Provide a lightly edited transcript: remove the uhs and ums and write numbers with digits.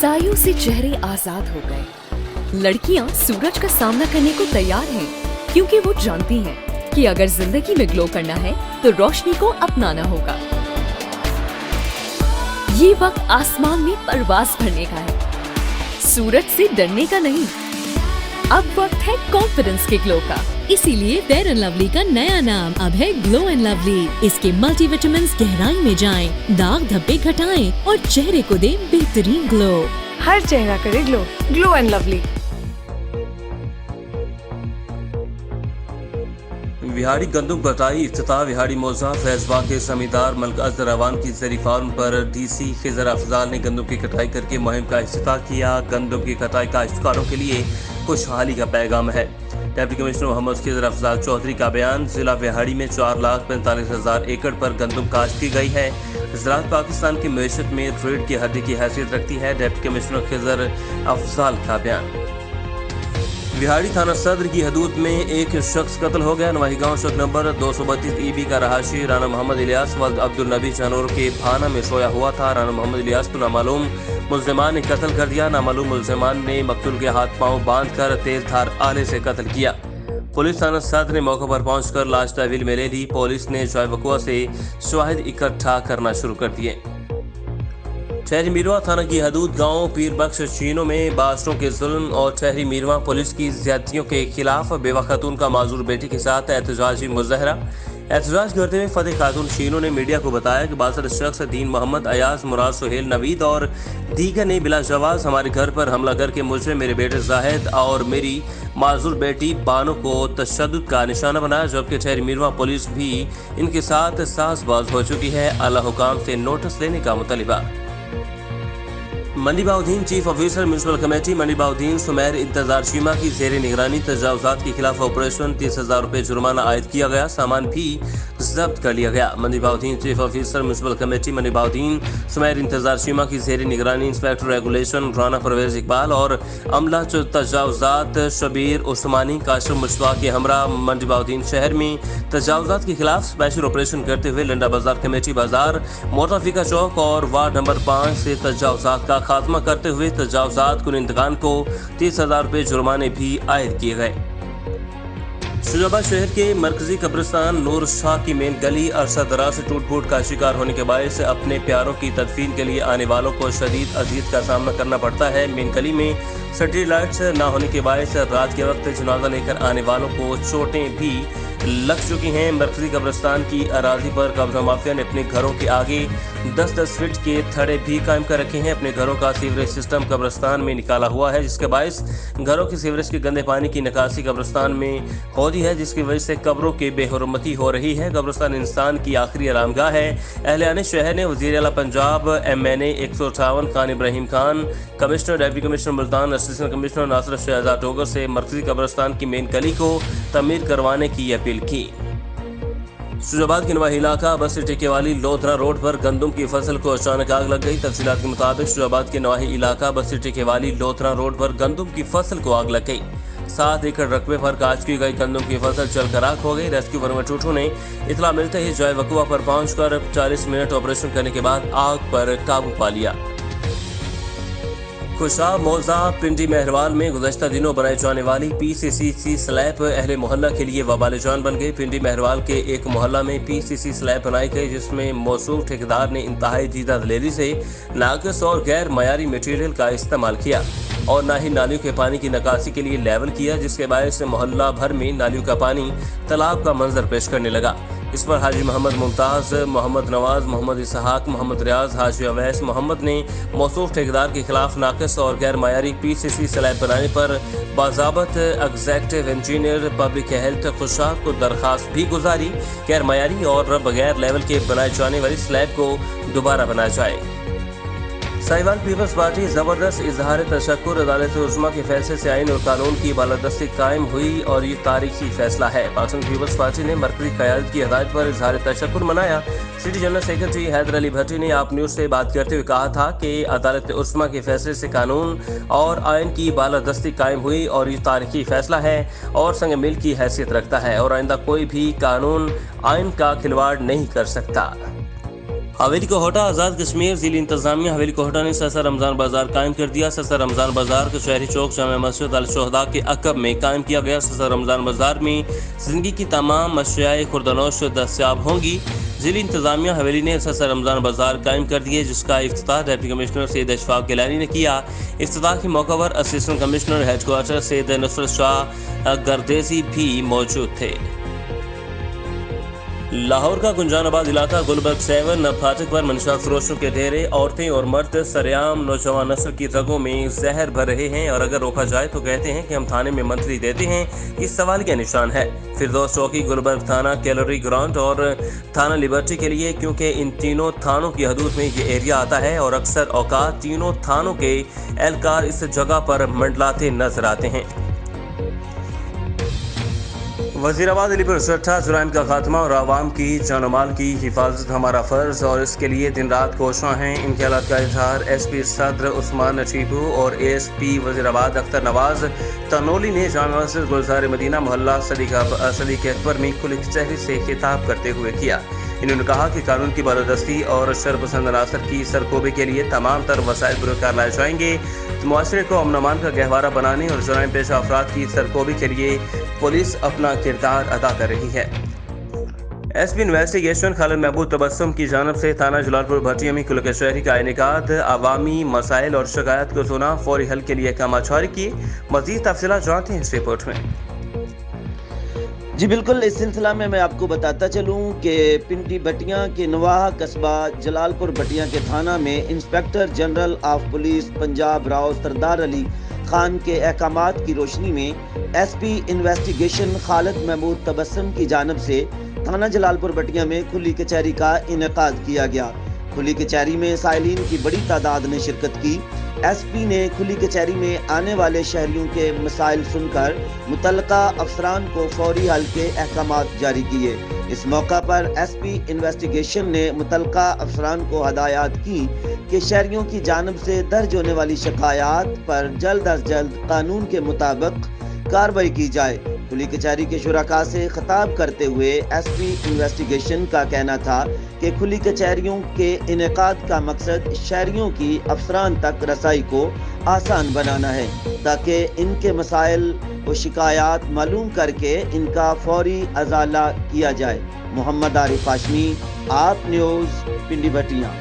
परछाइयों से चेहरे आजाद हो गए। लड़कियां सूरज का सामना करने को तैयार हैं, क्योंकि वो जानती हैं कि अगर जिंदगी में ग्लो करना है तो रोशनी को अपनाना होगा। ये वक्त आसमान में परवाज भरने का है, सूरज से डरने का नहीं। अब वक्त है कॉन्फिडेंस के ग्लो का। इसीलिए फेयर एंड लवली का नया नाम अब है ग्लो एंड लवली। इसके मल्टीविटामिन्स गहराई में जाएं, दाग धब्बे घटाएं और चेहरे को दें बेहतरीन ग्लो। हर चेहरा करे glow, glow and lovely. Vehari गंदम कटाई इफ्तिताह। विहाड़ी मौजा फैजबाग के जमींदार मलिक अजहर अवान की ज़री फार्म पर डीसी खिजर अफजाल ने गंदम की कटाई करके मुहिम का इफ्तिताह किया। गंदम की कटाई काश्तकारों के लिए खुशहाली का पैगाम है। डिप्टी कमिश्नर मोहम्मद खिजर अफजाल चौधरी का बयान। जिला विहाड़ी में 4,45,000 एकड़ पर गंदम काश्त की गई है। ज़राअत पाकिस्तान की मईशत में रीढ़ की हड्डी की हैसियत रखती है। डिप्टी कमिश्नर खिजर अफजाल का बयान। विहाड़ी थाना सदर की हदूद में एक शख्स कत्ल हो गया। नवाही गांव शक नंबर 232 ईबी का रहाशी राना मोहम्मद इलियास वल्द अब्दुल नबी जानोर के भाना में सोया हुआ था। राना मोहम्मद इलियास को नामालूम मुल्जिमान ने कत्ल कर दिया। नामालूम मुल्जिमान ने मकतूल के हाथ पांव बांधकर तेज धार आले से कत्ल किया। पुलिस थाना सदर ने मौके पर पहुंचकर लाश तहवील में ले ली। पुलिस ने जॉय वकुआ से शवाहिद इकट्ठा करना शुरू कर दिए। ठहरी मीरवा थाना की हदूद गांव पीर बख्श चीनों में बासरों के जुल्म और ठहरी मीरवा पुलिस की ज्यादतियों के खिलाफ बेवा खातून का माजूर बेटी के साथ एहतजाजी मुजाहरा। एहतजाज करते हुए फतेह खातून शीनो ने मीडिया को बताया कि बासर शख्स दीन मोहम्मद अयाज मुराद सुहेल नवीद और दीगर ने बिला जवाज हमारे घर पर हमला करके मुझे, मेरे बेटे जाहिद और मेरी माजूर बेटी बानो को तशद्दुद का निशाना बनाया, जबकि ठहरी मीरवा पुलिस भी इनके साथ साजबाज हो चुकी है। आला हुकाम से नोटिस लेने का मुतालिबा। Mandi Bahauddin chief officer municipal committee Mandi Bahauddin Sumer Intezar Cheema की जेर निगरानी तजावुजात के खिलाफ ऑपरेशन 30,000 रुपये जुर्माना आयद किया गया। सामान भी जब्त कर लिया गया। Mandi Bahauddin chief officer municipal committee Mandi Bahauddin Sumer Intezar Cheema की जेर निगरानी इंस्पेक्टर रेगुलेशन राना परवेज इकबाल और अमला तजावुजात शबीर उस्मानी काशिम मुश्तबा के हमरा मंडी बाउद्दीन शहर में तजावुजात के खिलाफ स्पेशल ऑपरेशन करते हुए लंडा बाजार कमेटी बाजार मोटाफिका चौक और वार्ड नंबर 5 से तजावुजात का खात्मा करते हुए तजावुजात कुनिंदगान को 30,000 रुपये जुर्माने भी आयद किए गए। शुजाबाद शहर के मरकजी कब्रिस्तान नूर शाह की मेन गली अरसा दराज से टूट फूट का शिकार होने के बायस अपने प्यारों की तदफीन के लिए आने वालों को शदीद अज़ियत का सामना करना पड़ता है। मेन गली में स्ट्रीट लाइट्स न होने के बायस रात के वक्त जनाजा लेकर आने वालों को चोटें भी लग चुकी हैं। मरकजी कब्रिस्तान की अराजी पर कब्जा माफिया ने अपने घरों के आगे 10-10 फीट के थड़े भी कायम कर रखे हैं। अपने घरों का सीवरेज सिस्टम कब्रिस्तान में निकाला हुआ है, जिसके बायस घरों की सीवरेज के गंदे पानी की निकासी कब्रिस्तान में हो रही है, जिसकी वजह से कब्रों की बेहुरमती हो रही है। कब्रिस्तान इंसान की आखिरी आरामगाह है। अहले शहर ने वज़ीर आला Punjab MNA 158 Khan Ibrahim Khan, commissioner deputy commissioner Multan, assistant commissioner Nasir Shahzad Dogar से मरकजी कब्रिस्तान की मेन गली को तमीर करवाने की अपील की। शुजाबाद के नवाही इलाका बस टिके वाली लोधरा रोड पर गंदम की फसल को अचानक आग लग गई। तफसीलात के मुताबिक शुजाबाद के नवाही इलाका बस टिके वाली लोधरा रोड पर गंदम की फसल को आग लग गई। 7 एकड़ रकबे पर काश्त की गई गंदम की फसल जलकर राख हो गई। रेस्क्यू वर्मटूटू ने इतला मिलते ही जॉय वकुआ पर पहुंचकर 40 मिनट ऑपरेशन करने के बाद आग पर काबू पा लिया। खुशाब मौजा पिंडी मेहरवाल में गुज़श्ता दिनों बनाई जाने वाली PCC स्लैब अहले मोहल्ला के लिए वबाल जान बन गई। पिंडी मेहरवाल के एक मोहल्ला में PCC स्लैब बनाई गई, जिसमें मौसूफ ठेकेदार ने इंतहाई जीदा दलेरी से नाक़िस और गैर मयारी मटीरियल का इस्तेमाल किया और ना ही नालियों के पानी की निकासी के लिए लेवल किया, जिसके बायस मोहल्ला भर में नालियों का पानी तालाब का मंजर पेश करने लगा। इस पर हाजी मोहम्मद मुमताज़, मोहम्मद नवाज, मोहम्मद इसहाक, मोहम्मद रियाज, हाजी अवैस मोहम्मद ने मौसूफ ठेकेदार के खिलाफ नाक़िस और गैर मयारी PCC स्लैब बनाने पर बाज़ाबत executive engineer public health Khushab को दरखास्त भी गुजारी। गैर मयारी और बगैर लेवल के बनाए जाने वाली स्लैब को दोबारा बनाया जाए। साहिवाल पीपल्स पार्टी जबरदस्त इजहार तशक्कुर। अदालत उज़्मा के फैसले से आइन और कानून की बालादस्ती कायम हुई और ये तारीखी फैसला है। पाकिस्तान पीपल्स पार्टी ने मरकजी क़यादत की हिदायत पर इजहार तशक्कुर मनाया। City general secretary Haider Ali Bhatti ने आप न्यूज़ से बात करते हुए कहा था कि अदालत उज़्मा के फैसले से कानून और आइन की बालादस्ती कायम हुई और ये तारीखी फैसला है और संग मिल की हैसियत रखता है और आइंदा कोई भी कानून आइन का खिलवाड़ नहीं कर सकता। हवेली कोहटा आज़ाद कश्मीर जिली इंतजामिया हवेली कोहटा ने सस्ता रमज़ान बाजार कायम कर दिया। सस्ता रमज़ान बाजार के शहरी चौक जामा मस्जिद अल शुहदा के अकब में कायम किया गया। सस्ता रमज़ान बाजार में ज़िंदगी की तमाम अशियाए खुर्दनोश दस्तियाब होंगी। जिली इंतजामिया हवेली ने सस्ता रमज़ान बाजार कायम कर दिए, जिसका इफ्तिताह डिप्टी कमिश्नर सैयद अशफाक गिलानी ने किया। इफ्तिताह के मौके पर assistant commissioner headquarter Syed Nusrat Shah Gardezi भी मौजूद थे। लाहौर का गुंजानाबाद इलाका गुलबर्ग 7 फाटक पर मंशा फरोशों के ढेरे औरतें और मर्द सरेआम नौजवान नस्ल की रगों में जहर भर रहे हैं और अगर रोका जाए तो कहते हैं कि हम थाने में मंथली देते हैं। इस सवाल का निशान है फिरदौस चौकी, गुलबर्ग थाना, कैलोरी ग्राउंड और थाना लिबर्टी के लिए, क्योंकि इन तीनों थानों की हदूद में ये एरिया आता है और अक्सर औकात तीनों थानों के एहलकार इस जगह पर मंडलाते नजर आते हैं। वज़ीराबाद अलीपुर सट्टा जुराइम का खात्मा और आवाम की जान माल की हिफाजत हमारा फ़र्ज़ और इसके लिए दिन रात कोशां हैं। इन ख्यालात का इजहार SP सदर उस्मान नशीबू और ASP वज़ीराबाद अख्तर नवाज तनोली ने जामा मस्जिद गुलजार मदीना मोहल्ला सलीक अकबर में खुली कचहरी से खिताब करते हुए किया। इन्होंने कहा कि कानून की बालादस्ती और शरपसंद अनासर की सरकोबे के लिए तमाम तर वसाइल पुरकार लाए जाएंगे। मुआशरे को अमन अमान का गहवारा बनाने और जुराइम पेशा अफराद की सरकोबी के लिए पुलिस अपना किरदार अदा कर रही है। SP इन्वेस्टिगेशन खालिद महबूब तबस्सुम की जानिब से थाना जलालपुर भटिया में खुल कचहरी का इनेकाद, अवामी मसाइल और शिकायत को सुना, फौरी हल के लिए अहकाम जारी किए। मज़ीद तफसीलात जानते हैं इस रिपोर्ट में। जी बिल्कुल, इस सिलसिला में मैं आपको बताता चलूं कि पिंडी भटिया के नवाह कस्बा जलालपुर भटिया के थाना में inspector general of police Punjab Rao Sardar Ali Khan के अहकामात की रोशनी में SP इन्वेस्टिगेशन खालिद महमूद तबस्सुम की जानिब से थाना जलालपुर भटिया में खुली कचहरी का इनेकाद किया गया। खुली कचहरी में साइलिन की बड़ी तादाद ने शिरकत की। SP ने खुली कचहरी में आने वाले शहरियों के मसाइल सुनकर मुतल्लिका अफसरान को फौरी हल के अहकामात जारी किए। इस मौका पर SP इन्वेस्टिगेशन ने मुतल्लिका अफसरान को हदायत की कि शहरियों की जानिब से दर्ज होने वाली शिकायत पर जल्द अज जल्द कानून के मुताबिक कार्रवाई की जाए। खुली कचहरी के शुरका से खिताब करते हुए SP इन्वेस्टिगेशन का कहना था कि खुली कचहरियों के इनेकाद का मकसद शहरियों की अफसरान तक रसाई को आसान बनाना है, ताकि इनके मसाइल व शिकायत मालूम करके इनका फौरी अजाला किया जाए। मोहम्मद आरिफ हाशमी, आप न्यूज़, पिंडी भटिया।